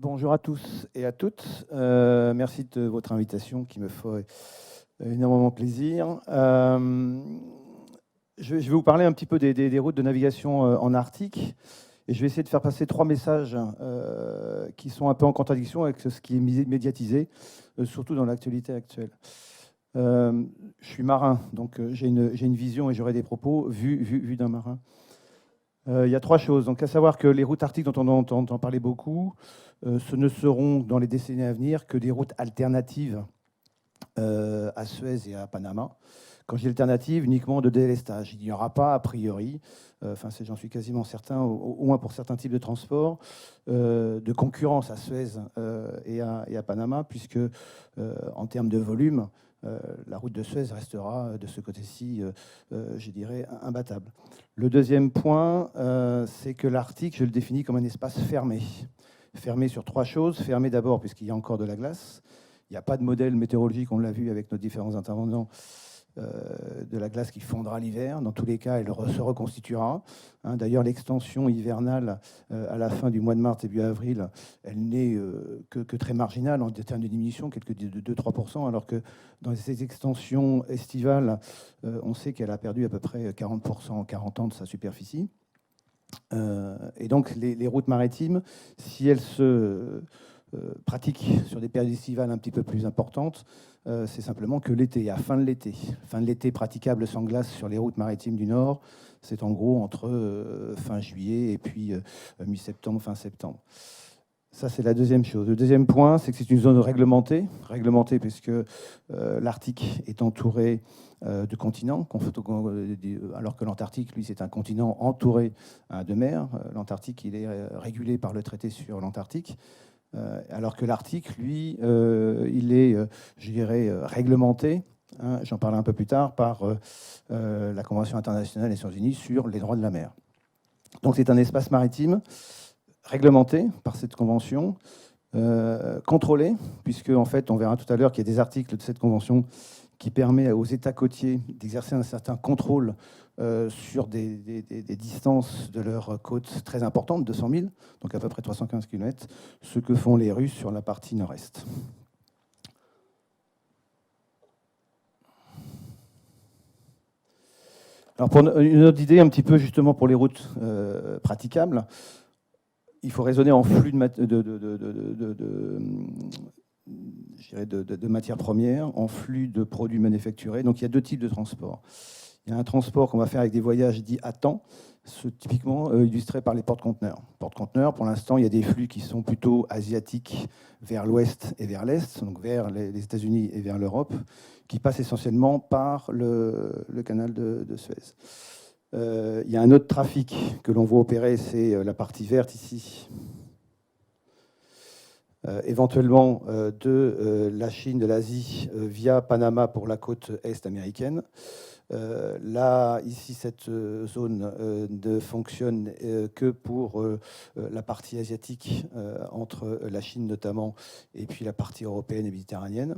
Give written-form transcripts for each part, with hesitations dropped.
Bonjour à tous et à toutes. Merci de votre invitation qui me fait énormément plaisir. Je vais vous parler un petit peu des routes de navigation en Arctique. Et je vais essayer de faire passer 3 messages qui sont un peu en contradiction avec ce qui est médiatisé, surtout dans l'actualité actuelle. Je suis marin, donc j'ai une vision et j'aurai des propos vus d'un marin. Il y a 3 choses. Donc, à savoir que les routes arctiques dont on entend parler beaucoup, ce ne seront dans les décennies à venir que des routes alternatives à Suez et à Panama. Quand je dis alternative, uniquement de délestage. Il n'y aura pas, a priori, j'en suis quasiment certain, au moins pour certains types de transports, de concurrence à Suez et à Panama, puisque en termes de volume, la route de Suez restera de ce côté-ci, je dirais, imbattable. Le deuxième point, c'est que l'Arctique, je le définis comme un espace fermé. Fermé sur 3 choses. Fermé d'abord, puisqu'il y a encore de la glace. Il n'y a pas de modèle météorologique, on l'a vu avec nos différents intervenants, de la glace qui fondra l'hiver. Dans tous les cas, elle se reconstituera. D'ailleurs, l'extension hivernale à la fin du mois de mars, début avril, elle n'est que très marginale en termes de diminution, quelques de 2-3%, alors que dans ces extensions estivales, on sait qu'elle a perdu à peu près 40% en 40 ans de sa superficie. Et donc, les routes maritimes, si elles se pratiquent sur des périodes estivales un petit peu plus importantes, c'est simplement que l'été, à fin de l'été. Fin de l'été praticable sans glace sur les routes maritimes du Nord, c'est en gros entre fin juillet et puis mi-septembre, fin septembre. Ça, c'est la deuxième chose. Le deuxième point, c'est que c'est une zone réglementée puisque l'Arctique est entouré de continents, alors que l'Antarctique, lui, c'est un continent entouré de mer. L'Antarctique, il est régulé par le traité sur l'Antarctique. Alors que l'Arctique, lui, il est, je dirais, réglementé, j'en parlerai un peu plus tard, par la Convention internationale des Nations Unies sur les droits de la mer. Donc c'est un espace maritime réglementé par cette convention, contrôlé, puisque en fait, on verra tout à l'heure qu'il y a des articles de cette convention qui permet aux États côtiers d'exercer un certain contrôle sur des distances de leurs côtes très importantes, 200 000, donc à peu près 315 km, ce que font les Russes sur la partie nord-est. Alors pour une autre idée, un petit peu justement pour les routes praticables, il faut raisonner en flux de matières premières, en flux de produits manufacturés. Donc il y a 2 types de transports. Il y a un transport qu'on va faire avec des voyages dits à temps, typiquement illustré par les porte-conteneurs. Porte-conteneurs, pour l'instant, il y a des flux qui sont plutôt asiatiques vers l'ouest et vers l'est, donc vers les États-Unis et vers l'Europe, qui passent essentiellement par le canal de Suez. Il y a un autre trafic que l'on voit opérer, c'est la partie verte ici, éventuellement de la Chine, de l'Asie, via Panama pour la côte est américaine. Là, ici, cette zone ne fonctionne que pour la partie asiatique, entre la Chine notamment, et puis la partie européenne et méditerranéenne.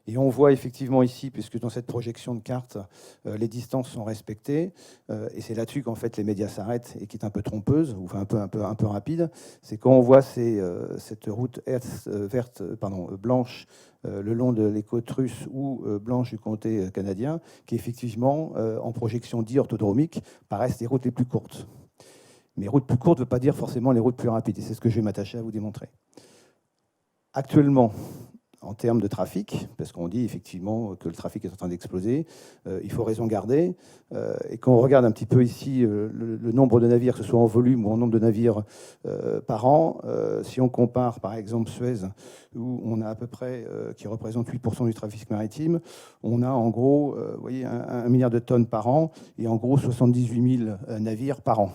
Et on voit effectivement ici, puisque dans cette projection de carte, les distances sont respectées, et c'est là-dessus qu'en fait les médias s'arrêtent et qui est un peu trompeuse, ou un peu rapide, c'est quand on voit cette route blanche le long de les côtes russes ou blanche du comté canadien, qui effectivement, en projection dite orthodromique, paraissent les routes les plus courtes. Mais routes plus courtes ne veut pas dire forcément les routes plus rapides, et c'est ce que je vais m'attacher à vous démontrer. Actuellement, en termes de trafic, parce qu'on dit effectivement que le trafic est en train d'exploser, il faut raison garder. Et quand on regarde un petit peu ici le nombre de navires, que ce soit en volume ou en nombre de navires par an, si on compare par exemple Suez, où on a à peu près, qui représente 8% du trafic maritime, on a en gros, vous voyez, 1 milliard de tonnes par an et en gros 78 000 navires par an.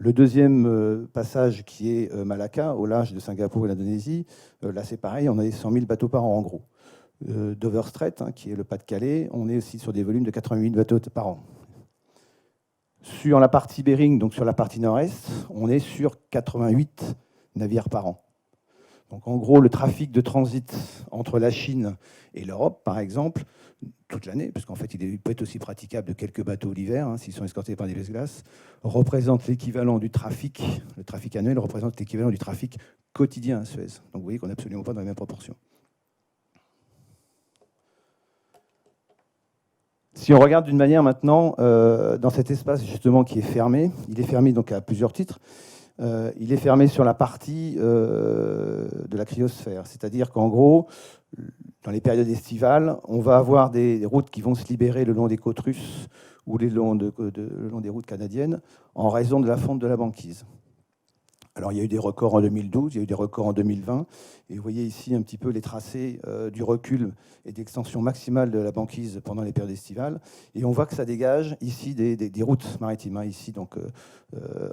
Le deuxième passage qui est Malacca, au large de Singapour et l'Indonésie, là c'est pareil, on a 100 000 bateaux par an en gros. Dover Strait, qui est le Pas-de-Calais, on est aussi sur des volumes de 88 bateaux par an. Sur la partie Bering, donc sur la partie nord-est, on est sur 88 navires par an. Donc en gros, le trafic de transit entre la Chine et l'Europe, par exemple, toute l'année, parce qu'en fait, il peut être aussi praticable de quelques bateaux l'hiver, s'ils sont escortés par des glaces, représente l'équivalent du trafic, le trafic annuel représente l'équivalent du trafic quotidien à Suez. Donc vous voyez qu'on n'est absolument pas dans les mêmes proportions. Si on regarde d'une manière maintenant dans cet espace justement qui est fermé, il est fermé donc à plusieurs titres. Il est fermé sur la partie de la cryosphère, c'est-à-dire qu'en gros, dans les périodes estivales, on va avoir des routes qui vont se libérer le long des côtes russes ou le long des routes canadiennes en raison de la fonte de la banquise. Alors, il y a eu des records en 2012, il y a eu des records en 2020, et vous voyez ici un petit peu les tracés du recul et d'extension maximale de la banquise pendant les périodes estivales, et on voit que ça dégage ici des routes maritimes. Hein. Ici, donc,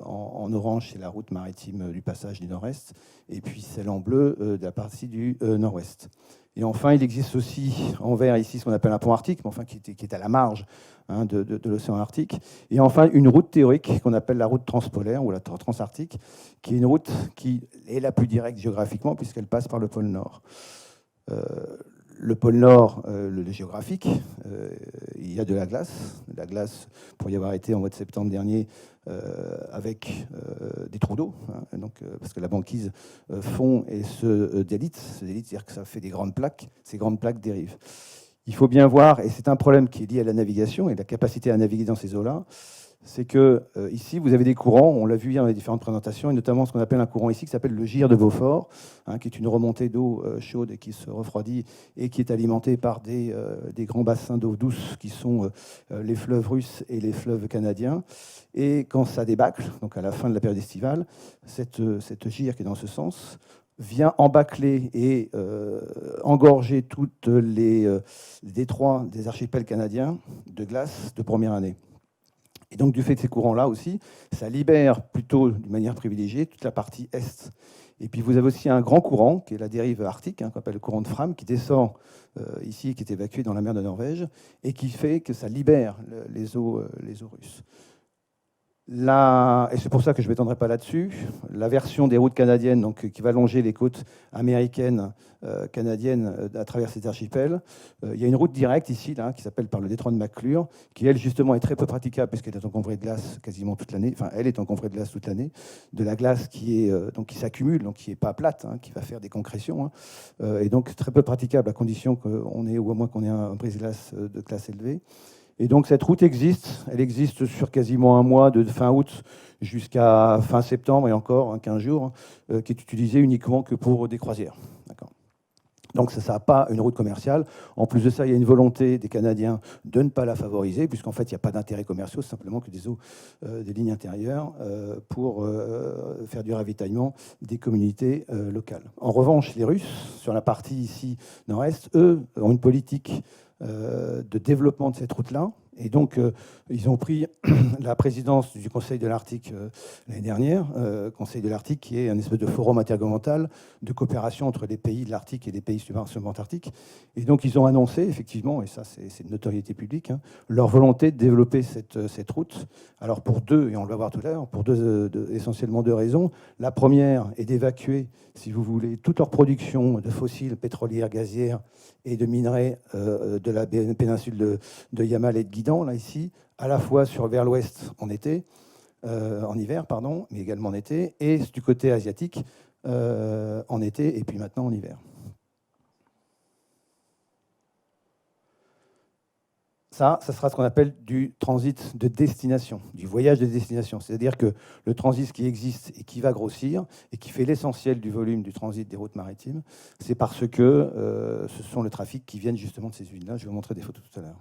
en orange, c'est la route maritime du passage du nord-est, et puis celle en bleu de la partie du nord-ouest. Et enfin, il existe aussi en vert ici ce qu'on appelle un pont arctique, mais enfin qui est à la marge de l'océan Arctique. Et enfin, une route théorique qu'on appelle la route transpolaire ou la transarctique, qui est une route qui est la plus directe géographiquement puisqu'elle passe par le pôle Nord. Le pôle Nord, le géographique, il y a de la glace. La glace, pour y avoir été en mois de septembre dernier, avec des trous d'eau, hein, donc, parce que la banquise fond et se délite, c'est-à-dire que ça fait des grandes plaques, ces grandes plaques dérivent. Il faut bien voir, et c'est un problème qui est lié à la navigation et la capacité à naviguer dans ces eaux-là, c'est que ici, vous avez des courants, on l'a vu hier dans les différentes présentations, et notamment ce qu'on appelle un courant ici qui s'appelle le gyre de Beaufort, hein, qui est une remontée d'eau chaude et qui se refroidit et qui est alimentée par des grands bassins d'eau douce qui sont les fleuves russes et les fleuves canadiens. Et quand ça débâcle, donc à la fin de la période estivale, cette gyre qui est dans ce sens vient embâcler et engorger toutes les détroits des archipels canadiens de glace de première année. Et donc, du fait de ces courants-là aussi, ça libère plutôt d'une manière privilégiée toute la partie est. Et puis, vous avez aussi un grand courant, qui est la dérive arctique, hein, qu'on appelle le courant de Fram, qui descend ici, qui est évacué dans la mer de Norvège, et qui fait que ça libère les eaux russes. Et c'est pour ça que je ne m'étendrai pas là-dessus, la version des routes canadiennes, donc, qui va longer les côtes américaines, canadiennes, à travers ces archipels. Il y a une route directe ici, là, qui s'appelle par le détroit de McClure, qui, elle, justement, est très peu praticable, puisqu'elle est encombrée de glace quasiment toute l'année. Enfin, elle est encombrée de glace toute l'année. De la glace qui s'accumule, donc qui n'est pas plate, hein, qui va faire des concrétions, hein, et donc très peu praticable, à condition qu'on ait, ou à moins qu'on ait un brise-glace de classe élevée. Et donc cette route existe, elle existe sur quasiment un mois, de fin août jusqu'à fin septembre et encore 15 jours, qui est utilisée uniquement que pour des croisières. Donc ça n'a pas une route commerciale. En plus de ça, il y a une volonté des Canadiens de ne pas la favoriser, puisqu'en fait, il n'y a pas d'intérêts commerciaux, c'est simplement que des lignes intérieures pour faire du ravitaillement des communautés locales. En revanche, les Russes, sur la partie ici nord-est, eux, ont une politique de développement de cette route-là. Et donc, ils ont pris la présidence du Conseil de l'Arctique l'année dernière, Conseil de l'Arctique qui est un espèce de forum intergouvernemental de coopération entre les pays de l'Arctique et les pays subantarctiques. Et donc, ils ont annoncé, effectivement, et ça c'est une notoriété publique, hein, leur volonté de développer cette route. Alors pour deux, et on le va voir tout à l'heure, pour essentiellement deux raisons. La première est d'évacuer, si vous voulez, toute leur production de fossiles pétrolières, gazières et de minerais de la péninsule de Yamal et de Guidon, là ici, à la fois vers l'ouest en été, en hiver, pardon, mais également en été, et du côté asiatique en été, et puis maintenant en hiver. Ça sera ce qu'on appelle du transit de destination, du voyage de destination. C'est-à-dire que le transit qui existe et qui va grossir, et qui fait l'essentiel du volume du transit des routes maritimes, c'est parce que ce sont le trafic qui viennent justement de ces usines-là. Je vais vous montrer des photos tout à l'heure.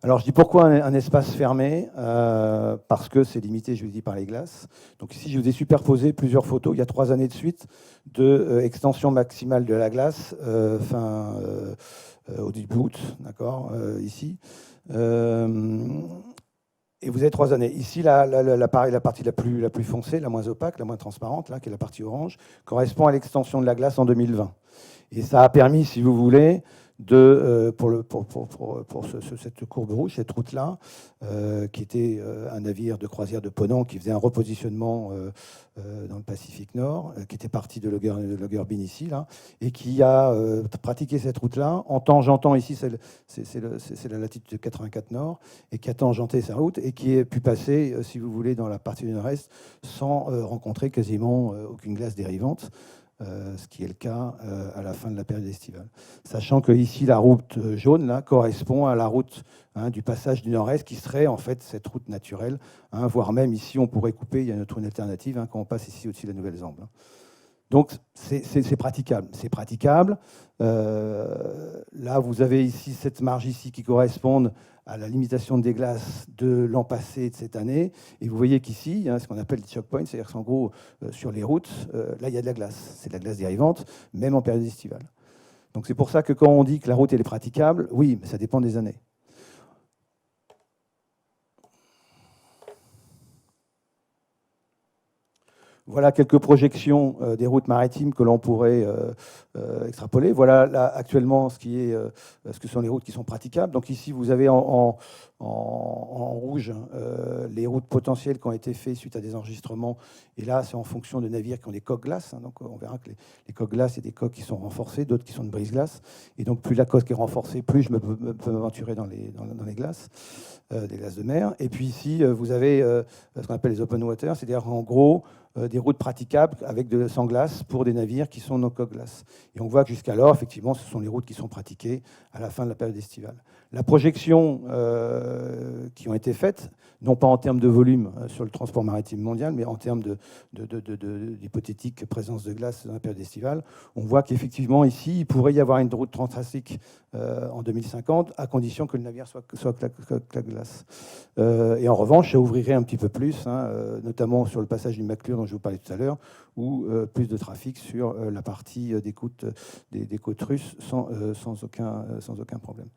Alors, je dis pourquoi un espace fermé, parce que c'est limité, je vous dis, par les glaces. Donc ici, je vous ai superposé plusieurs photos, il y a 3 années de suite, de extension maximale de la glace, au début août, d'accord, ici. Et vous avez 3 années. Ici, la partie la plus foncée, la moins opaque, la moins transparente, là, qui est la partie orange, correspond à l'extension de la glace en 2020. Et ça a permis, si vous voulez, cette courbe rouge, cette route-là, qui était un navire de croisière de Ponant qui faisait un repositionnement dans le Pacifique Nord, qui était parti de Loggerbin ici, là, et qui a pratiqué cette route-là en tangentant ici, c'est la latitude 84 Nord, et qui a tangenté sa route et qui a pu passer, si vous voulez, dans la partie du nord-est sans rencontrer quasiment aucune glace dérivante. Ce qui est le cas à la fin de la période estivale. Sachant que ici, la route jaune là, correspond à la route du passage du nord-est, qui serait en fait cette route naturelle, voire même ici, on pourrait couper, il y a une alternative quand on passe ici au-dessus de la Nouvelle-Zambes. Donc, c'est praticable. C'est praticable. Là, vous avez ici cette marge ici qui correspond à la limitation des glaces de l'an passé et de cette année. Et vous voyez qu'ici, ce qu'on appelle les choke points, c'est-à-dire qu'en gros, sur les routes, là, il y a de la glace. C'est de la glace dérivante, même en période estivale. Donc, c'est pour ça que quand on dit que la route elle est praticable, oui, mais ça dépend des années. Voilà quelques projections des routes maritimes que l'on pourrait extrapoler. Voilà là, actuellement ce que sont les routes qui sont praticables. Donc ici, vous avez en rouge les routes potentielles qui ont été faites suite à des enregistrements. Et là, c'est en fonction de navires qui ont des coques glaces. Donc on verra que les coques glaces, il y a des coques qui sont renforcées, d'autres qui sont de brise-glace. Et donc plus la coque est renforcée, plus je peux m'aventurer dans les glaces, des glaces de mer. Et puis ici, vous avez ce qu'on appelle les open water, c'est-à-dire en gros des routes praticables avec sans glace pour des navires qui sont nos coques glaces. Et on voit que jusqu'alors, effectivement, ce sont les routes qui sont pratiquées à la fin de la période estivale. La projection qui ont été faites, non pas en termes de volume sur le transport maritime mondial, mais en termes d'hypothétique présence de glace dans la période estivale, on voit qu'effectivement, ici, il pourrait y avoir une route transatlantique en 2050, à condition que le navire soit glace. Et en revanche, ça ouvrirait un petit peu plus, notamment sur le passage du McClure dont je vous parlais tout à l'heure, ou plus de trafic sur la partie des côtes russes sans aucun problème.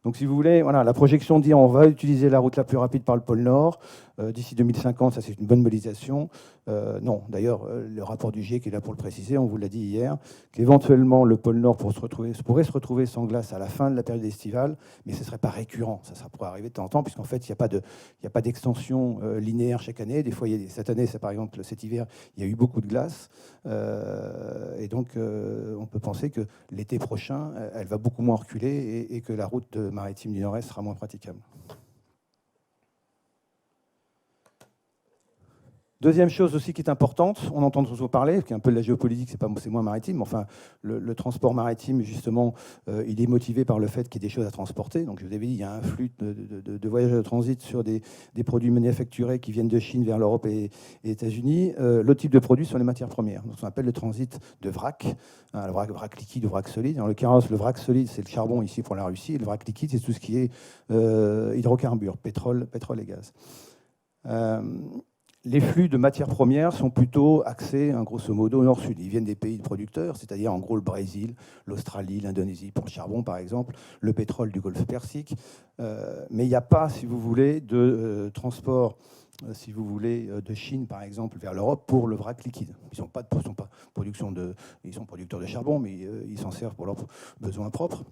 Donc, si vous voulez, voilà, la projection dit on va utiliser la route la plus rapide par le pôle Nord. D'ici 2050, ça c'est une bonne modélisation. Non, d'ailleurs, le rapport du GIEC est là pour le préciser, on vous l'a dit hier, qu'éventuellement le pôle Nord pourrait se retrouver sans glace à la fin de la période estivale, mais ce ne serait pas récurrent. Ça pourrait arriver de temps en temps, puisqu'en fait, il n'y a pas d'extension linéaire chaque année. Des fois, cette année, par exemple, cet hiver, il y a eu beaucoup de glace. Et donc, on peut penser que l'été prochain, elle va beaucoup moins reculer et que la route maritime du Nord-Est sera moins praticable. Deuxième chose aussi qui est importante, on entend toujours parler, qui est un peu de la géopolitique, c'est moins maritime, mais enfin, le transport maritime, justement, il est motivé par le fait qu'il y ait des choses à transporter. Donc, je vous avais dit, il y a un flux de voyageurs de transit sur des produits manufacturés qui viennent de Chine vers l'Europe et les États-Unis. L'autre type de produits sont les matières premières. Donc, on appelle le transit de vrac, le vrac liquide ou vrac solide. En l'occurrence, le vrac solide, c'est le charbon ici pour la Russie, et le vrac liquide, c'est tout ce qui est hydrocarbures, pétrole et gaz. Les flux de matières premières sont plutôt axés, grosso modo, au nord-sud. Ils viennent des pays producteurs, c'est-à-dire en gros le Brésil, l'Australie, l'Indonésie pour le charbon, par exemple, le pétrole du Golfe Persique. Mais il n'y a pas, si vous voulez, de transport, si vous voulez, de Chine, par exemple, vers l'Europe pour le vrac liquide. Ils sont producteurs de charbon, mais ils s'en servent pour leurs besoins propres.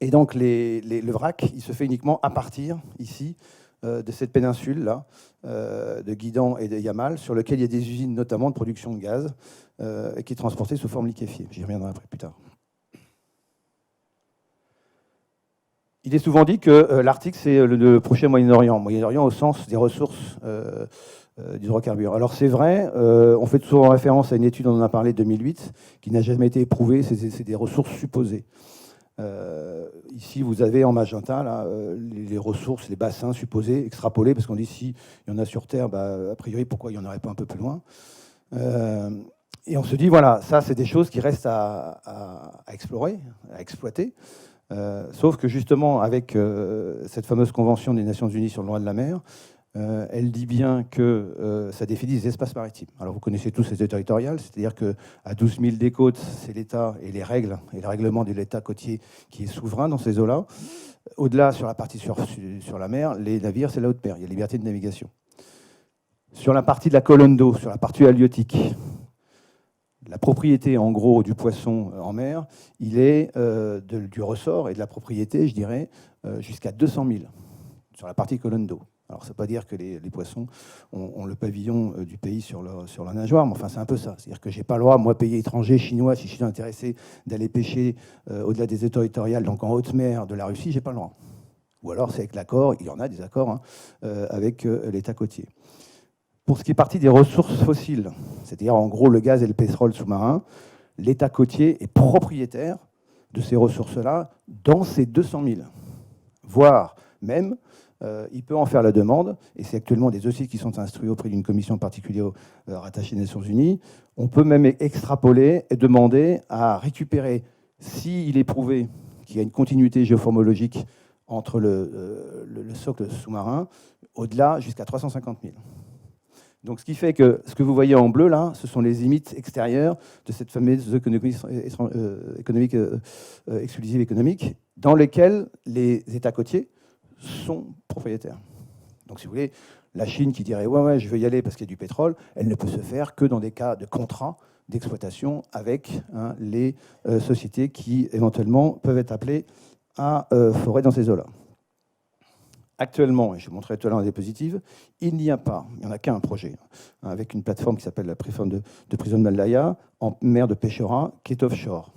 Et donc, le vrac, il se fait uniquement à partir, ici, de cette péninsule-là, de Guidan et de Yamal, sur lequel il y a des usines notamment de production de gaz, qui est transportée sous forme liquéfiée. J'y reviendrai après, plus tard. Il est souvent dit que l'Arctique, c'est le prochain Moyen-Orient. Moyen-Orient au sens des ressources d'hydrocarbures. Alors c'est vrai, on fait toujours référence à une étude, on en a parlé, de 2008, qui n'a jamais été éprouvée, c'est des ressources supposées. Ici, vous avez en magenta là, les ressources, les bassins supposés, extrapolés, parce qu'on dit si il y en a sur Terre, a priori, pourquoi il n'y en aurait pas un peu plus loin et on se dit, voilà, ça, c'est des choses qui restent à explorer, à exploiter. Sauf que justement, avec cette fameuse convention des Nations Unies sur le droit de la mer, elle dit bien que ça définit des espaces maritimes. Alors vous connaissez tous les eaux territoriales, c'est-à-dire qu'à 12 000 des côtes, c'est l'État et les règles et le règlement de l'État côtier qui est souverain dans ces eaux-là. Au-delà, sur la partie sur la mer, les navires, c'est la haute mer, il y a liberté de navigation. Sur la partie de la colonne d'eau, sur la partie halieutique, la propriété, en gros, du poisson en mer, il est du ressort et de la propriété, je dirais, jusqu'à 200 000 sur la partie colonne d'eau. Alors, ça ne veut pas dire que les poissons ont le pavillon du pays sur leur nageoire, mais enfin, c'est un peu ça. C'est-à-dire que je n'ai pas le droit, moi, pays étranger, chinois, si je suis intéressé d'aller pêcher au-delà des eaux territoriales, donc en haute mer de la Russie, je n'ai pas le droit. Ou alors, c'est avec l'accord, il y en a des accords hein, avec l'État côtier. Pour ce qui est partie des ressources fossiles, c'est-à-dire en gros le gaz et le pétrole sous-marin, l'État côtier est propriétaire de ces ressources-là dans ces 200 000, voire même il peut en faire la demande, et c'est actuellement des dossiers qui sont instruits auprès d'une commission particulière rattachée aux Nations Unies. On peut même extrapoler et demander à récupérer, s'il est prouvé qu'il y a une continuité géoformologique entre le socle sous-marin, au-delà jusqu'à 350 000. Donc, ce qui fait que ce que vous voyez en bleu, là, ce sont les limites extérieures de cette fameuse économie exclusive économique, dans lesquelles les États côtiers sont propriétaires. Donc, si vous voulez, la Chine qui dirait « ouais, je veux y aller parce qu'il y a du pétrole », elle ne peut se faire que dans des cas de contrat d'exploitation avec les sociétés qui, éventuellement, peuvent être appelées à forer dans ces eaux-là. Actuellement, et je montrerai tout à l'heure des diapositives, il n'y en a qu'un projet, avec une plateforme qui s'appelle la plateforme de Prison de Malaya, en mer de Peshora, qui est offshore.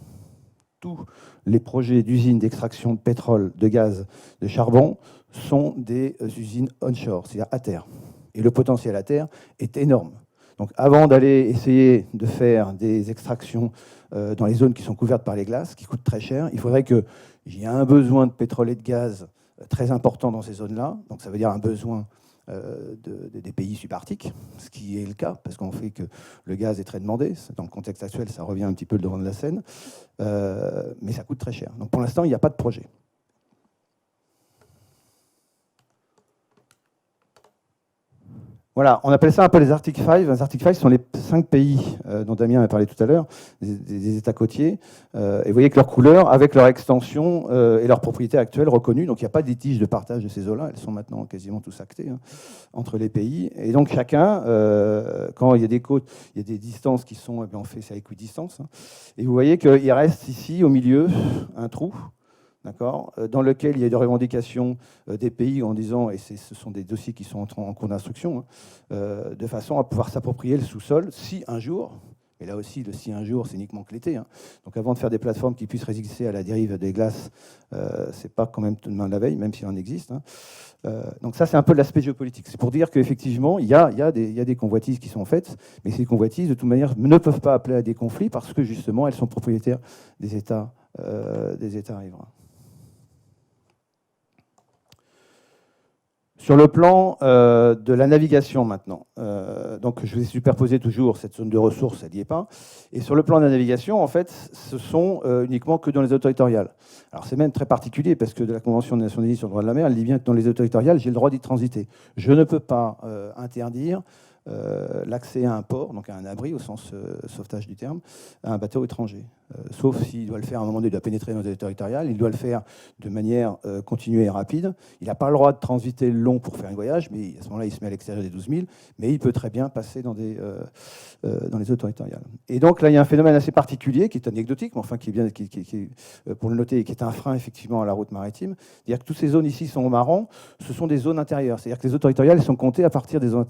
Tous les projets d'usines d'extraction de pétrole, de gaz, de charbon sont des usines onshore, c'est-à-dire à terre. Et le potentiel à terre est énorme. Donc avant d'aller essayer de faire des extractions dans les zones qui sont couvertes par les glaces, qui coûtent très cher, il faudrait qu'il y ait un besoin de pétrole et de gaz très important dans ces zones-là. Donc ça veut dire un besoin des pays subarctiques, ce qui est le cas, parce qu'on fait que le gaz est très demandé. Dans le contexte actuel, ça revient un petit peu le devant de la scène, mais ça coûte très cher. Donc pour l'instant, il n'y a pas de projet. Voilà, on appelle ça un peu les Arctic Five. Les Arctic Five sont les 5 pays dont Damien a parlé tout à l'heure, des États côtiers. Et vous voyez que leur couleur, avec leur extension et leur propriété actuelle reconnue, donc il n'y a pas de litige de partage de ces eaux-là, elles sont maintenant quasiment tous actées entre les pays. Et donc chacun, quand il y a des côtes, il y a des distances qui sont, on fait ça à équidistance. Et vous voyez qu'il reste ici, au milieu, un trou, dans lequel il y a des revendications des pays en disant, et ce sont des dossiers qui sont en cours d'instruction, de façon à pouvoir s'approprier le sous-sol si un jour, et là aussi le si un jour c'est uniquement que l'été, donc avant de faire des plateformes qui puissent résister à la dérive des glaces, c'est pas quand même demain de la veille, même s'il en existe. Donc ça c'est un peu l'aspect géopolitique. C'est pour dire qu'effectivement il y a des convoitises qui sont faites, mais ces convoitises de toute manière ne peuvent pas appeler à des conflits parce que justement elles sont propriétaires des États riverains. Sur le plan de la navigation maintenant, donc je vais superposer toujours cette zone de ressources, elle n'y est pas. Et sur le plan de la navigation, en fait, ce sont uniquement que dans les eaux territoriales. Alors c'est même très particulier parce que de la Convention des Nations Unies sur le droit de la mer, elle dit bien que dans les eaux territoriales, j'ai le droit d'y transiter. Je ne peux pas interdire l'accès à un port, donc à un abri au sens sauvetage du terme, à un bateau étranger. Sauf s'il doit le faire à un moment donné, il doit pénétrer dans les eaux territoriales, il doit le faire de manière continue et rapide. Il n'a pas le droit de transiter long pour faire un voyage, mais à ce moment-là, il se met à l'extérieur des 12 000, mais il peut très bien passer dans les eaux territoriales. Et donc là, il y a un phénomène assez particulier, qui est anecdotique, mais enfin qui est bien, pour le noter, qui est un frein effectivement à la route maritime. C'est-à-dire que toutes ces zones ici sont au marron, ce sont des zones intérieures. C'est-à-dire que les eaux territoriales sont comptées à partir de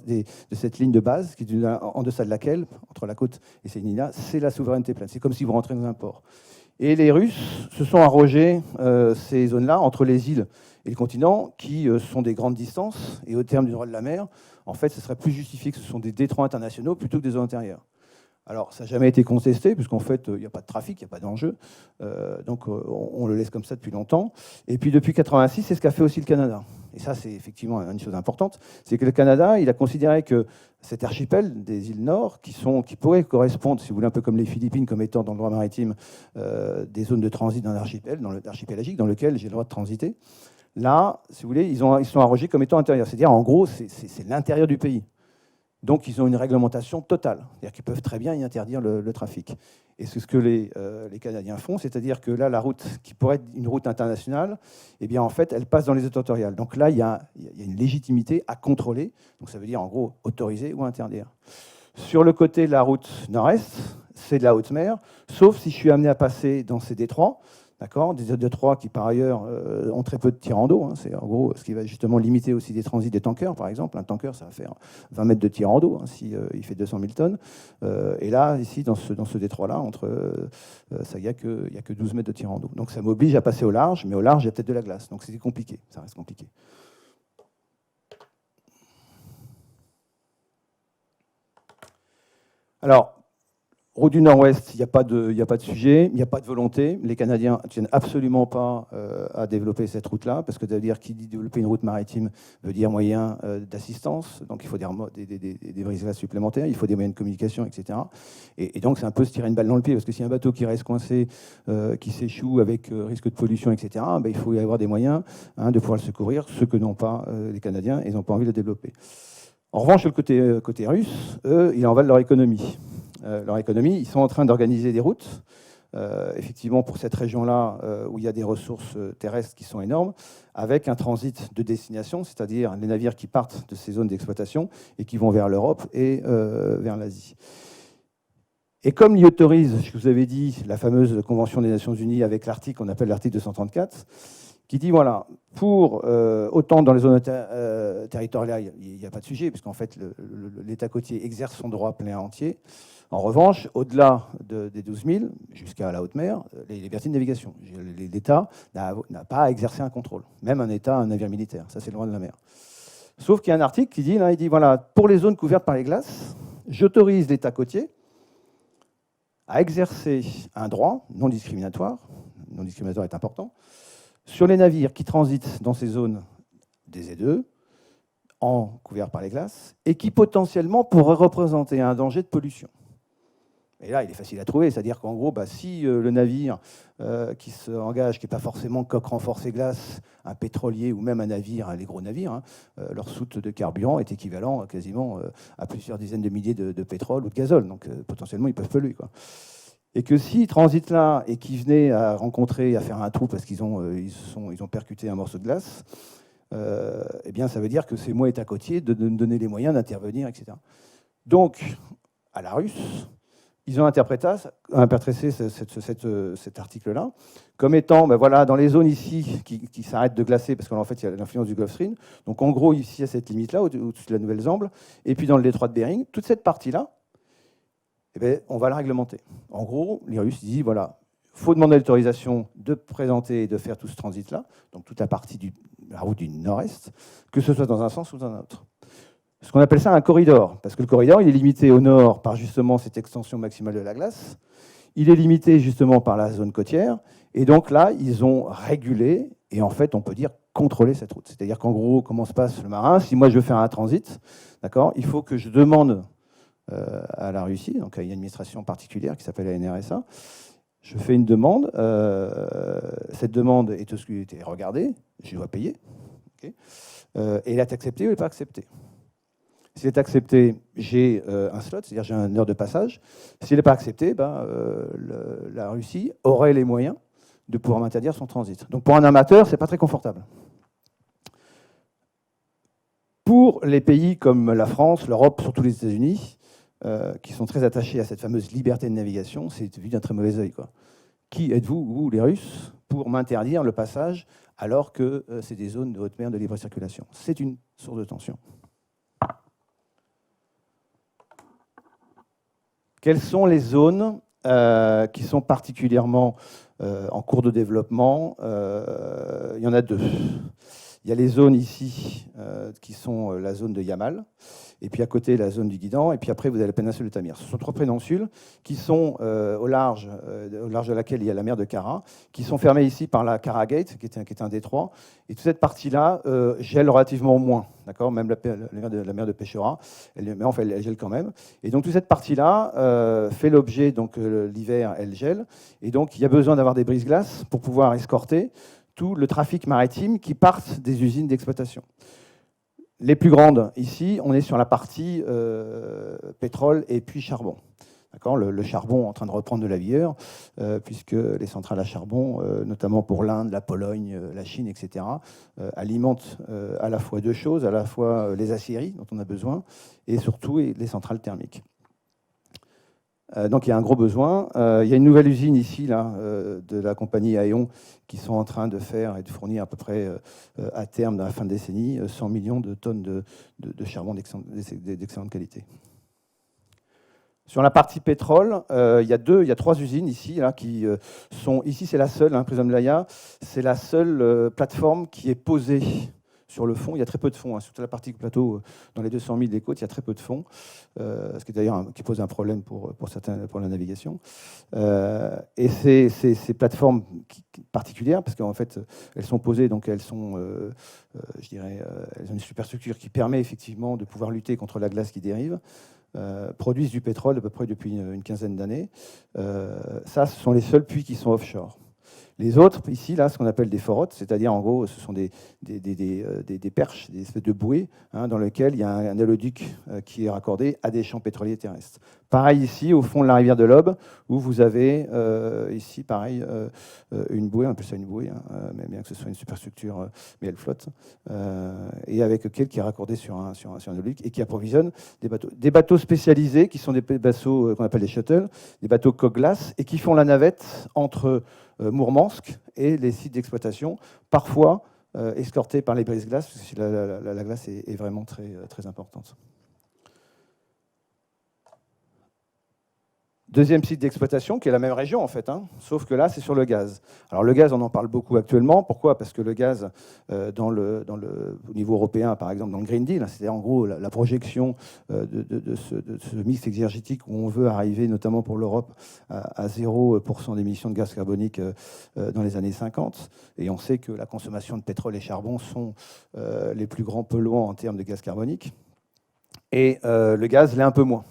cette ligne de base, qui est en deçà de laquelle, entre la côte et Sénina, c'est la souveraineté pleine. C'est comme si vous rentrez dans un port. Et les Russes se sont arrogés ces zones-là, entre les îles et le continent, qui sont des grandes distances, et au terme du droit de la mer, en fait, ce serait plus justifié que ce sont des détroits internationaux plutôt que des eaux intérieures. Alors, ça n'a jamais été contesté, puisqu'en fait, il n'y a pas de trafic, il n'y a pas d'enjeu. Donc, on le laisse comme ça depuis longtemps. Et puis, depuis 1986, c'est ce qu'a fait aussi le Canada. Et ça, c'est effectivement une chose importante. C'est que le Canada, il a considéré que cet archipel des îles Nord, qui pourraient correspondre, si vous voulez, un peu comme les Philippines, comme étant dans le droit maritime, des zones de transit d'un archipel, archipélagique, dans lequel j'ai le droit de transiter. Là, si vous voulez, ils sont arrogés comme étant intérieurs. C'est-à-dire, en gros, c'est l'intérieur du pays. Donc, ils ont une réglementation totale. C'est-à-dire qu'ils peuvent très bien y interdire le trafic. Et c'est ce que les Canadiens font, c'est-à-dire que là, la route qui pourrait être une route internationale, eh bien, en fait, elle passe dans les eaux territoriales. Donc là, il y a une légitimité à contrôler. Donc, ça veut dire, en gros, autoriser ou interdire. Sur le côté de la route nord-est, c'est de la haute mer, sauf si je suis amené à passer dans ces détroits, d'accord, des détroits qui par ailleurs ont très peu de tirants d'eau, hein, c'est en gros ce qui va justement limiter aussi des transits des tankers, par exemple. Un tanker, ça va faire 20 mètres de tirant d'eau, hein, si il fait 200 000 tonnes. Et là, ici, dans ce détroit-là, il n'y a que 12 mètres de tirant d'eau. Donc ça m'oblige à passer au large, mais au large, il y a peut-être de la glace. Donc c'est compliqué, ça reste compliqué. Alors, route du Nord-Ouest, il n'y a pas de sujet, il n'y a pas de volonté. Les Canadiens ne tiennent absolument pas à développer cette route-là, parce que ça veut dire qui dit développer une route maritime veut dire moyen d'assistance, donc il faut des brises-glaces supplémentaires, il faut des moyens de communication, etc. Et donc c'est un peu se tirer une balle dans le pied, parce que si un bateau qui reste coincé, qui s'échoue avec risque de pollution, etc., ben, il faut y avoir des moyens de pouvoir le secourir, ce que n'ont pas les Canadiens, ils n'ont pas envie de le développer. En revanche, sur le côté russe, eux, il en va de leur économie. Ils sont en train d'organiser des routes, effectivement pour cette région-là où il y a des ressources terrestres qui sont énormes, avec un transit de destination, c'est-à-dire les navires qui partent de ces zones d'exploitation et qui vont vers l'Europe et vers l'Asie. Et comme il autorise, je vous avais dit, la fameuse Convention des Nations Unies avec l'article qu'on appelle l'article 234, qui dit, voilà, pour autant dans les zones territoriales, il n'y a pas de sujet, puisqu'en fait, l'État côtier exerce son droit plein entier. En revanche, au-delà des 12 000, jusqu'à la haute mer, les libertés de navigation. L'État n'a pas à exercer un contrôle, même un État, un navire militaire. Ça, c'est le droit de la mer. Sauf qu'il y a un article qui dit, là, il dit, voilà, pour les zones couvertes par les glaces, j'autorise l'État côtier à exercer un droit non discriminatoire est important, sur les navires qui transitent dans ces zones des Z2, en couverts par les glaces, et qui potentiellement pourraient représenter un danger de pollution. Et là, il est facile à trouver, c'est-à-dire qu'en gros, si le navire qui se engage, qui n'est pas forcément coque renforcée glace, un pétrolier ou même un navire, les gros navires, leur soute de carburant est équivalent quasiment à plusieurs dizaines de milliers de pétrole ou de gazole. Donc potentiellement, ils peuvent polluer, quoi. Et que s'ils transitent là et qu'ils venaient à rencontrer, à faire un trou parce qu'ils ont percuté un morceau de glace, eh bien, ça veut dire que c'est moi, État côtier, de me donner les moyens d'intervenir, etc. Donc, à la russe, ils ont interprété cet article-là comme étant, ben voilà, dans les zones ici qui s'arrêtent de glacer, parce qu'en fait, il y a l'influence du Gulf Stream. Donc, en gros, ici, il y a cette limite-là, au-dessus de la Nouvelle-Zambie, et puis dans le détroit de Bering, toute cette partie-là, eh bien, on va la réglementer. En gros, les Russes disent, voilà, il faut demander l'autorisation de présenter et de faire tout ce transit-là, donc toute la partie de la route du nord-est, que ce soit dans un sens ou dans un autre. Ce qu'on appelle ça un corridor, parce que le corridor, il est limité au nord par justement cette extension maximale de la glace, il est limité justement par la zone côtière, et donc là, ils ont régulé, et en fait, on peut dire contrôler cette route. C'est-à-dire qu'en gros, comment se passe le marin? Si moi, je veux faire un transit, d'accord, il faut que je demande à la Russie, donc il y a une administration particulière qui s'appelle la NRSA. Je fais une demande, cette demande est regardée, je dois payer, okay, et elle est acceptée ou elle n'est pas acceptée. Si elle est acceptée, j'ai un slot, c'est-à-dire j'ai une heure de passage. Si elle n'est pas acceptée, la Russie aurait les moyens de pouvoir m'interdire son transit. Donc pour un amateur, ce n'est pas très confortable. Pour les pays comme la France, l'Europe, surtout les États-Unis, qui sont très attachés à cette fameuse liberté de navigation, c'est vu d'un très mauvais œil, quoi. Qui êtes-vous, vous, les Russes, pour m'interdire le passage alors que c'est des zones de haute mer de libre circulation? C'est une source de tension. Quelles sont les zones qui sont particulièrement en cours de développement? Il y en a deux. Il y a les zones ici qui sont la zone de Yamal, et puis à côté la zone du Guidan, et puis après vous avez la péninsule de Tamir. Ce sont trois péninsules qui sont au large de laquelle il y a la mer de Kara, qui sont fermées ici par la Kara Gate, qui est un détroit, et toute cette partie-là gèle relativement moins, d'accord, même la mer de Pechora, mais en fait elle gèle quand même. Et donc toute cette partie-là fait l'objet, donc l'hiver elle gèle, et donc il y a besoin d'avoir des brises-glaces pour pouvoir escorter tout le trafic maritime qui partent des usines d'exploitation. Les plus grandes, ici, on est sur la partie pétrole et puis charbon. Le charbon en train de reprendre de la vigueur, puisque les centrales à charbon, notamment pour l'Inde, la Pologne, la Chine, etc., alimentent à la fois deux choses, à la fois les aciéries dont on a besoin, et surtout les centrales thermiques. Donc il y a un gros besoin. Il y a une nouvelle usine ici, là, de la compagnie Aeon, qui sont en train de faire et de fournir à peu près à terme, dans la fin de décennie, 100 millions de tonnes de charbon d'excellente qualité. Sur la partie pétrole, il y a 3 usines ici, là, qui sont... Ici, c'est la seule, hein, Prism Laya, c'est la seule plateforme qui est posée sur le fond. Il y a très peu de fond, hein, sur toute la partie plateau, dans les 200 000 des côtes, il y a très peu de fond, ce qui est d'ailleurs qui pose un problème pour la navigation. Et ces plateformes particulières, parce qu'en fait, elles sont posées, donc elles sont, je dirais, elles ont une superstructure qui permet effectivement de pouvoir lutter contre la glace qui dérive. Produisent du pétrole à peu près depuis une quinzaine d'années. Ça, ce sont les seuls puits qui sont offshore. Les autres, ici, là, ce qu'on appelle des forotes, c'est-à-dire, en gros, ce sont des perches, des espèces de bouées, hein, dans lesquelles il y a un oléoduc qui est raccordé à des champs pétroliers terrestres. Pareil ici, au fond de la rivière de l'Aube, où vous avez, ici, pareil, une bouée, on appelle ça une bouée, hein, mais bien que ce soit une superstructure, mais elle flotte, et avec lequel qui est raccordé sur un oléoduc et qui approvisionne des bateaux. Des bateaux spécialisés, qui sont des bateaux qu'on appelle des shuttles, des bateaux coque-glace, et qui font la navette entre Mourmansk et les sites d'exploitation, parfois escortés par les brise-glaces, parce que la glace est vraiment très importante. Deuxième site d'exploitation, qui est la même région en fait, hein, sauf que là, c'est sur le gaz. Alors le gaz, on en parle beaucoup actuellement. Pourquoi? Parce que le gaz, au niveau européen, par exemple, dans le Green Deal, c'est-à-dire en gros la projection de ce mix énergétique où on veut arriver, notamment pour l'Europe, à 0% d'émissions de gaz carbonique dans les années 50. Et on sait que la consommation de pétrole et charbon sont les plus grands polluants en termes de gaz carbonique. Et le gaz l'est un peu moins.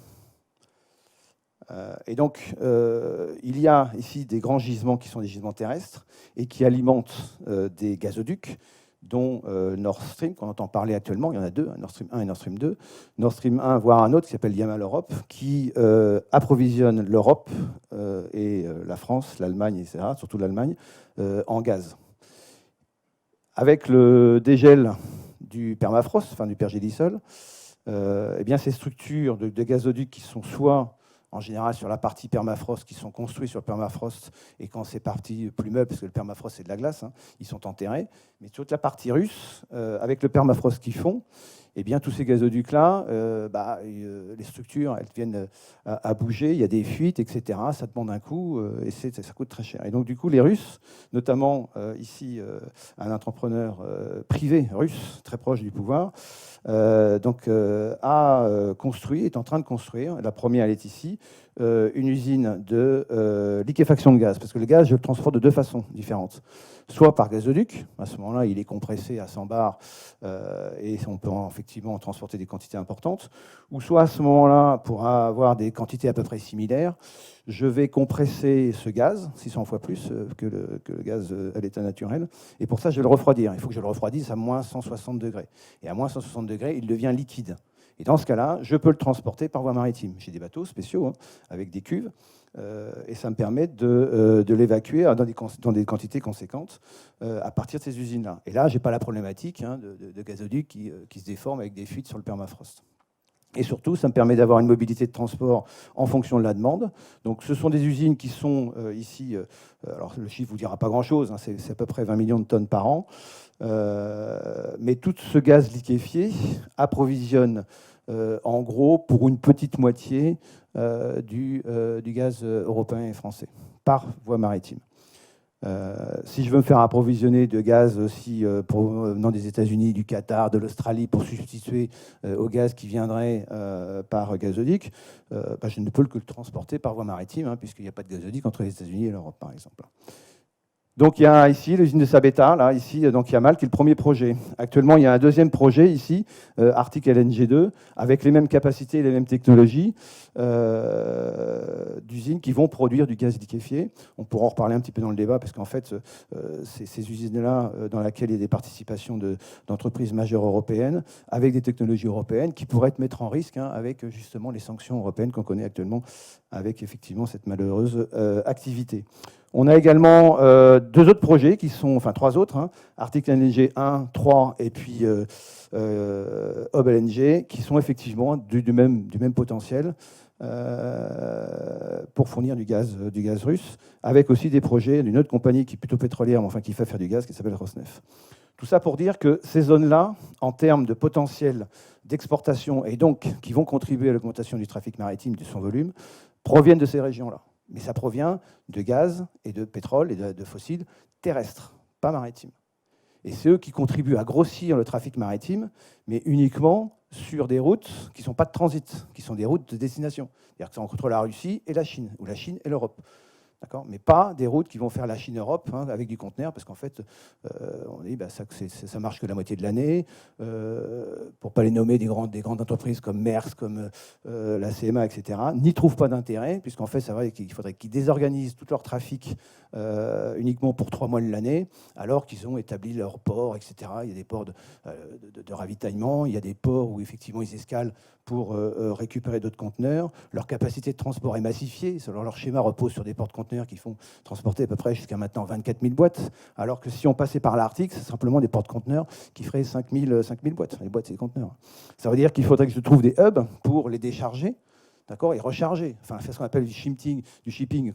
Et donc, il y a ici des grands gisements qui sont des gisements terrestres et qui alimentent des gazoducs, dont Nord Stream, qu'on entend parler actuellement. Il y en a 2, Nord Stream 1 et Nord Stream 2. Nord Stream 1, voire un autre qui s'appelle Yamal Europe, qui approvisionne l'Europe et la France, l'Allemagne, etc., surtout l'Allemagne, en gaz. Avec le dégel du permafrost, enfin du pergélisol, eh bien, ces structures de gazoducs qui sont soit en général sur la partie permafrost, qui sont construits sur le permafrost, et quand c'est partie plus meuble, parce que le permafrost c'est de la glace, hein, ils sont enterrés, mais toute la partie russe, avec le permafrost qu'ils font, eh bien tous ces gazoducs-là, les structures, elles viennent à bouger, il y a des fuites, etc. Ça demande un coût, et ça coûte très cher. Et donc du coup, les Russes, notamment ici, un entrepreneur privé russe, très proche du pouvoir, a construit, est en train de construire, la première elle est ici, une usine de liquéfaction de gaz, parce que le gaz, je le transporte de 2 façons différentes. Soit par gazoduc, à ce moment-là, il est compressé à 100 bars et on peut effectivement transporter des quantités importantes, ou soit à ce moment-là, pour avoir des quantités à peu près similaires, je vais compresser ce gaz, 600 fois plus que le gaz à l'état naturel, et pour ça, je vais le refroidir. Il faut que je le refroidisse à moins 160 degrés. Et à moins 160 degrés, il devient liquide. Et dans ce cas-là, je peux le transporter par voie maritime. J'ai des bateaux spéciaux, hein, avec des cuves, et ça me permet de l'évacuer dans des quantités conséquentes à partir de ces usines-là. Et là, je n'ai pas la problématique, hein, de gazoducs qui se déforment avec des fuites sur le permafrost. Et surtout, ça me permet d'avoir une mobilité de transport en fonction de la demande. Donc, ce sont des usines qui sont ici, alors le chiffre ne vous dira pas grand-chose, hein, c'est à peu près 20 millions de tonnes par an, mais tout ce gaz liquéfié approvisionne en gros pour une petite moitié du gaz européen et français, par voie maritime. Si je veux me faire approvisionner de gaz aussi provenant des États-Unis, du Qatar, de l'Australie, pour substituer au gaz qui viendrait par gazoduc, je ne peux que le transporter par voie maritime, hein, puisqu'il n'y a pas de gazoduc entre les États-Unis et l'Europe, par exemple. Donc il y a ici l'usine de Sabetha, là, ici, donc Yamal, qui est le premier projet. Actuellement, il y a un deuxième projet ici, Arctic LNG 2, avec les mêmes capacités et les mêmes technologies d'usines qui vont produire du gaz liquéfié. On pourra en reparler un petit peu dans le débat, parce qu'en fait, ces usines-là, dans lesquelles il y a des participations d'entreprises majeures européennes, avec des technologies européennes, qui pourraient mettre en risque, hein, avec justement les sanctions européennes qu'on connaît actuellement, avec effectivement cette malheureuse activité. On a également 2 autres projets qui sont, enfin 3 autres, hein, Arctic LNG 1, 3 et puis Hub LNG, qui sont effectivement du même potentiel, pour fournir du gaz russe, avec aussi des projets d'une autre compagnie qui est plutôt pétrolière, mais enfin qui fait faire du gaz, qui s'appelle Rosneft. Tout ça pour dire que ces zones-là, en termes de potentiel d'exportation, et donc qui vont contribuer à l'augmentation du trafic maritime, de son volume, proviennent de ces régions-là. Mais ça provient de gaz et de pétrole et de fossiles terrestres, pas maritimes. Et c'est eux qui contribuent à grossir le trafic maritime, mais uniquement sur des routes qui ne sont pas de transit, qui sont des routes de destination. C'est-à-dire que c'est entre la Russie et la Chine, ou la Chine et l'Europe. Mais pas des routes qui vont faire la Chine-Europe avec du conteneur, parce qu'en fait, on dit ça marche que la moitié de l'année. Pour ne pas les nommer, des grandes entreprises comme Maersk, comme la CMA, etc., n'y trouvent pas d'intérêt, puisqu'en fait, ça va qu'il faudrait qu'ils désorganisent tout leur trafic uniquement pour 3 mois de l'année, alors qu'ils ont établi leurs ports, etc. Il y a des ports de ravitaillement, il y a des ports où effectivement ils escalent pour récupérer d'autres conteneurs. Leur capacité de transport est massifiée. Leur schéma repose sur des porte-conteneurs qui font transporter à peu près jusqu'à maintenant 24 000 boîtes, alors que si on passait par l'Arctique, c'est simplement des porte-conteneurs qui feraient 5 000 boîtes. Les boîtes, c'est des conteneurs. Ça veut dire qu'il faudrait que je trouve des hubs pour les décharger, et recharger. Enfin, faire ce qu'on appelle du shifting, du shifting,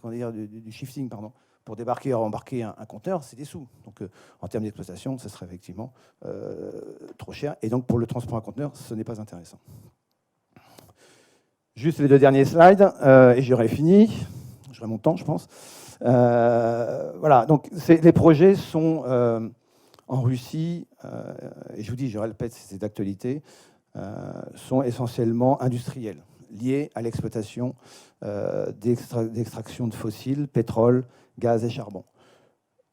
pardon. Pour débarquer et rembarquer un conteneur, c'est des sous. Donc, en termes d'exploitation, ça serait effectivement trop cher. Et donc, pour le transport à conteneur, ce n'est pas intéressant. Juste les 2 derniers slides, et j'aurai fini. J'aurai mon temps, je pense. Voilà, donc les projets sont en Russie, et je vous dis, je répète, c'est d'actualité, sont essentiellement industriels, liés à l'exploitation d'extraction de fossiles, pétrole, gaz et charbon.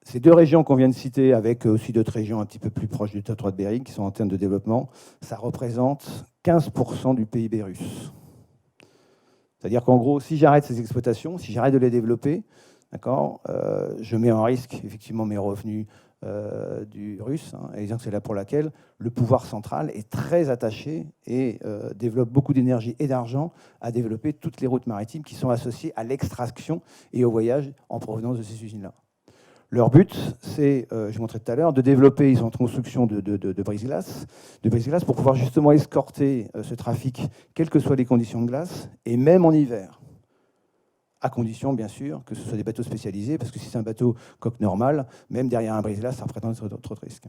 Ces 2 régions qu'on vient de citer, avec aussi d'autres régions un petit peu plus proches du territoire de Bering, qui sont en termes de développement, ça représente 15% du PIB russe. C'est-à-dire qu'en gros, si j'arrête ces exploitations, si j'arrête de les développer, je mets en risque effectivement mes revenus du russe, et c'est là pour laquelle le pouvoir central est très attaché et développe beaucoup d'énergie et d'argent à développer toutes les routes maritimes qui sont associées à l'extraction et au voyage en provenance de ces usines-là. Leur but, c'est, je montrais tout à l'heure, de développer, ils sont en construction de brise-glace, pour pouvoir justement escorter ce trafic, quelles que soient les conditions de glace, et même en hiver. À condition, bien sûr, que ce soit des bateaux spécialisés, parce que si c'est un bateau coque normal, même derrière un brise-glace, ça représente trop de risques.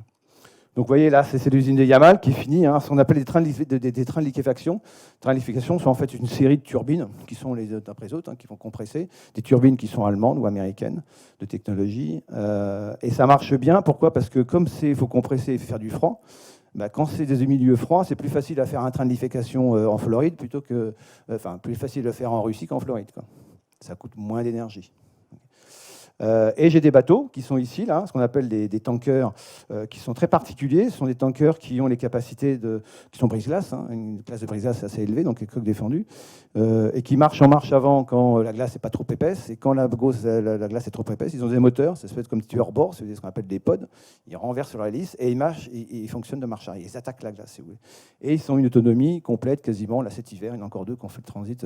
Donc vous voyez là, c'est l'usine de Yamal qui est finie, ce qu'on appelle des trains de liquéfaction. Les trains de liquéfaction sont en fait une série de turbines qui sont les unes après les autres, qui vont compresser, des turbines qui sont allemandes ou américaines de technologie. Et ça marche bien, pourquoi? Parce que comme il faut compresser et faire du froid, quand c'est des milieux froids, c'est plus facile à faire un train de liquéfaction en Floride plus facile de le faire en Russie qu'en Floride, quoi. Ça coûte moins d'énergie. Et j'ai des bateaux qui sont ici, là, ce qu'on appelle des tankers qui sont très particuliers. Ce sont des tankers qui ont les capacités qui sont brise-glace, une classe de brise-glace assez élevée, donc les coques défendues, et qui marchent en marche avant quand la glace n'est pas trop épaisse, et quand la glace est trop épaisse, ils ont des moteurs, ça se fait comme des tueurs-bords, c'est ce qu'on appelle des pods. Ils renversent sur la hélice et ils fonctionnent de marche arrière. Ils attaquent la glace, si vous voulez. Et ils ont une autonomie complète, quasiment. Là, cet hiver, il y en a encore 2 qui ont fait le transit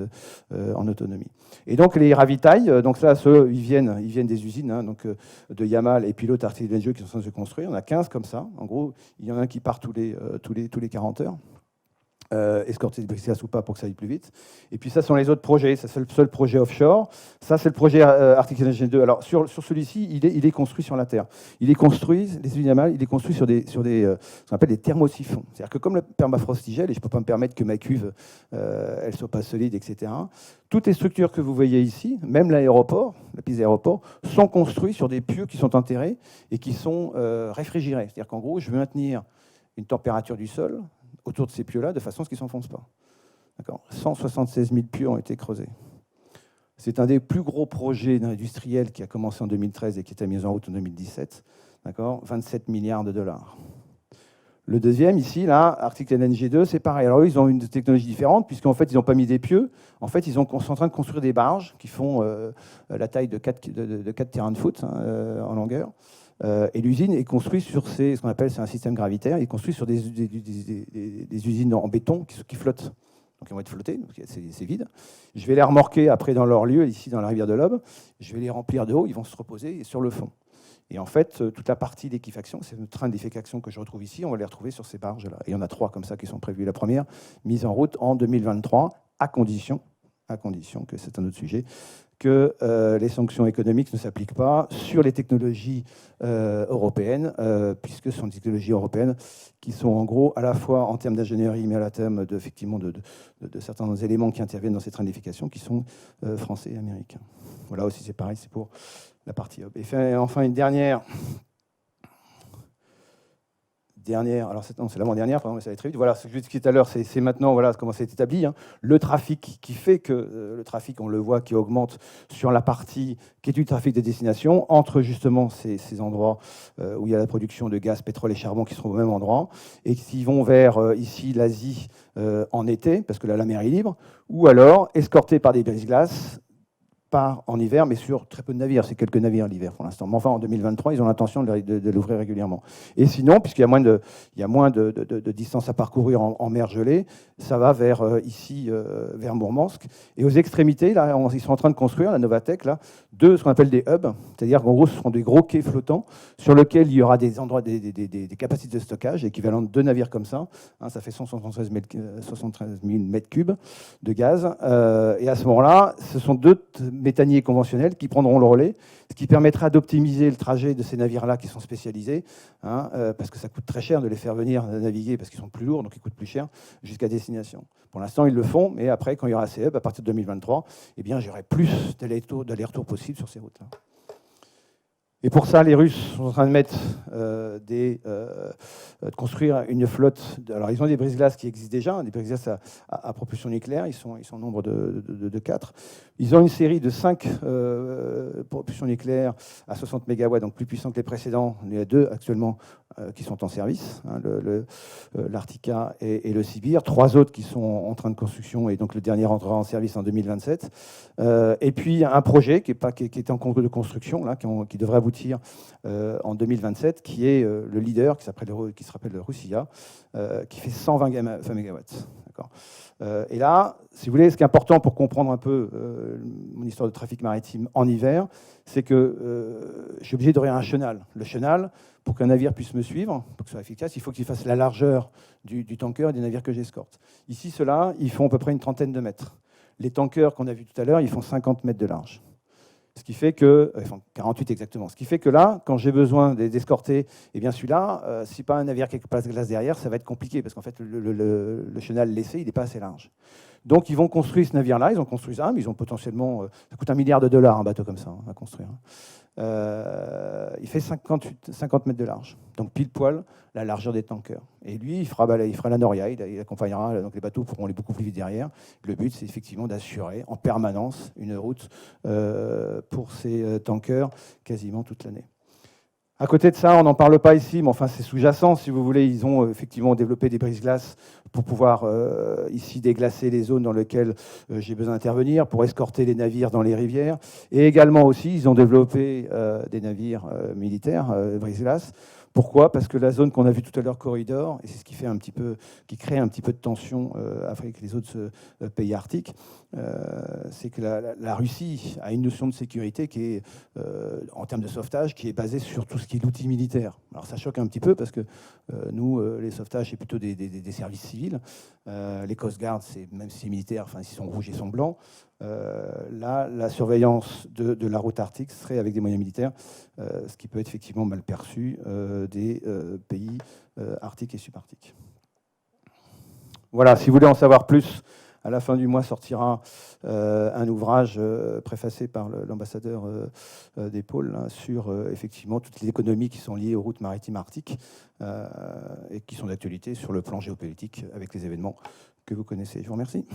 en autonomie. Et donc, les ravitaillent. Donc là, ceux, ils viennent des usines, donc de Yamal et puis l'autre Arctic LNG qui sont censés se construire. On a 15 comme ça. En gros, il y en a un qui part tous les 40 heures. Escorter de brise-glace ou pas pour que ça aille plus vite. Et puis ça sont les autres projets. Ça c'est le seul projet offshore. Ça c'est le projet Arctic LNG 2. Alors sur celui-ci, il est construit sur la terre. Il est construit, les usines Yamal, il est construit sur ce qu'on appelle des thermosiphons. C'est-à-dire que comme le permafrost y gèle, et je ne peux pas me permettre que ma cuve elle soit pas solide, etc. Toutes les structures que vous voyez ici, même l'aéroport, la piste d'aéroport, sont construites sur des pieux qui sont enterrés et qui sont réfrigérés. C'est-à-dire qu'en gros, je veux maintenir une température du sol autour de ces pieux-là, de façon à ce qu'ils ne s'enfoncent pas. 176 000 pieux ont été creusés. C'est un des plus gros projets industriels qui a commencé en 2013 et qui a été mis en route en 2017. 27 milliards de dollars. Le deuxième, ici, là, Arctic LNG 2, c'est pareil. Alors eux, ils ont une technologie différente, puisqu'en fait, ils n'ont pas mis des pieux. En fait, ils sont en train de construire des barges qui font la taille de 4 terrains de foot en longueur. Et l'usine est construite sur ce qu'on appelle, c'est un système gravitaire, il est construit sur des usines en béton qui flottent. Donc ils vont être flottés, donc c'est vide. Je vais les remorquer après dans leur lieu, ici dans la rivière de l'Aube. Je vais les remplir de eau, ils vont se reposer sur le fond. Et en fait, toute la partie liquéfaction, c'est le train de liquéfaction que je retrouve ici, on va les retrouver sur ces barges-là. Et il y en a 3 comme ça qui sont prévues. La première, mise en route en 2023, à condition à condition que, c'est un autre sujet, que les sanctions économiques ne s'appliquent pas sur les technologies européennes, puisque ce sont des technologies européennes qui sont en gros à la fois en termes d'ingénierie, mais à terme effectivement de certains éléments qui interviennent dans cette trainification qui sont français et américains. Voilà, aussi c'est pareil, c'est pour la partie hub. Et enfin une dernière, alors c'est l'avant-dernière, pardon, mais ça va être très vite. Voilà, ce que je disais tout à l'heure, c'est maintenant voilà, comment c'est établi. Hein. Le trafic qui fait que, le trafic, on le voit, qui augmente sur la partie qui est du trafic des destinations, entre justement ces endroits où il y a la production de gaz, pétrole et charbon qui seront au même endroit, et qui vont vers, ici, l'Asie en été, parce que là, la mer est libre, ou alors escortés par des brise-glaces, part en hiver, mais sur très peu de navires. C'est quelques navires l'hiver pour l'instant. Mais enfin, en 2023, ils ont l'intention de l'ouvrir régulièrement. Et sinon, puisqu'il y a moins de distance à parcourir en mer gelée, ça va vers ici, vers Mourmansk. Et aux extrémités, là, ils sont en train de construire, la Novatec, là, ce qu'on appelle des hubs. C'est-à-dire qu'en gros, ce seront des gros quais flottants sur lesquels il y aura des endroits, des capacités de stockage équivalentes de 2 navires comme ça. Hein, ça fait 173 000 mètres cubes de gaz. Et à ce moment-là, ce sont 2 méthaniers conventionnels qui prendront le relais, ce qui permettra d'optimiser le trajet de ces navires-là qui sont spécialisés, hein, parce que ça coûte très cher de les faire venir naviguer, parce qu'ils sont plus lourds, donc ils coûtent plus cher, jusqu'à destination. Pour l'instant, ils le font, mais après, quand il y aura ces hubs, à partir de 2023, eh bien, j'aurai plus d'allers-retours possibles sur ces routes-là. Et pour ça, les Russes sont en train de mettre de construire une flotte. Alors, ils ont des brise-glaces qui existent déjà, hein, des brise-glaces à propulsion nucléaire. Ils sont au nombre de 4. Ils ont une série de 5 propulsions nucléaires à 60 MW, donc plus puissants que les précédents. Il y a 2 actuellement qui sont en service, hein, l'Arctica et le Sibir. 3 autres qui sont en train de construction, et donc le dernier entrera en service en 2027. Et puis un projet qui est en cours de construction, là, qui devrait aboutir en 2027, qui est le leader, qui se rappelle le Roussia, qui fait 120 MW. D'accord. Et là, si vous voulez, ce qui est important pour comprendre un peu mon histoire de trafic maritime en hiver, c'est que je suis obligé d'ouvrir un chenal. Le chenal, pour qu'un navire puisse me suivre, pour que ce soit efficace, il faut qu'il fasse la largeur du tanker et des navires que j'escorte. Ici, ceux-là, ils font à peu près une trentaine de mètres. Les tankers qu'on a vus tout à l'heure, ils font 50 mètres de large. Ce qui fait que, enfin 48 exactement, ce qui fait que là, quand j'ai besoin d'escorter, eh bien celui-là, si pas un navire qui passe glace derrière, ça va être compliqué, parce qu'en fait, le chenal laissé, il n'est pas assez large. Donc ils vont construire ce navire-là, ils en construisent un, mais ils ont potentiellement, ça coûte $1 milliard un bateau comme ça, à construire. Il fait 50 mètres de large, donc pile poil la largeur des tankers. Et lui, il fera la Noria, il accompagnera, donc les bateaux pourront aller beaucoup plus vite derrière. Le but, c'est effectivement d'assurer en permanence une route pour ces tankers quasiment toute l'année. À côté de ça, on n'en parle pas ici, mais enfin c'est sous-jacent, si vous voulez. Ils ont effectivement développé des brise-glaces pour pouvoir ici déglacer les zones dans lesquelles j'ai besoin d'intervenir, pour escorter les navires dans les rivières. Et également aussi, ils ont développé des navires militaires, brise-glaces. Pourquoi ? Parce que la zone qu'on a vue tout à l'heure, corridor, et c'est ce qui fait qui crée un petit peu de tension avec les autres pays arctiques, c'est que la Russie a une notion de sécurité qui est, en termes de sauvetage, qui est basée sur tout ce qui est l'outil militaire. Alors ça choque un petit peu parce que nous, les sauvetages, c'est plutôt des services civils. Les Coast Guard, même si c'est militaire, enfin, ils sont rouges et ils sont blancs. Là, la surveillance de la route arctique serait avec des moyens militaires, ce qui peut être effectivement mal perçu des pays arctiques et subarctiques. Voilà, si vous voulez en savoir plus, à la fin du mois sortira un ouvrage préfacé par l'ambassadeur des pôles sur effectivement toutes les économies qui sont liées aux routes maritimes arctiques et qui sont d'actualité sur le plan géopolitique avec les événements que vous connaissez. Je vous remercie.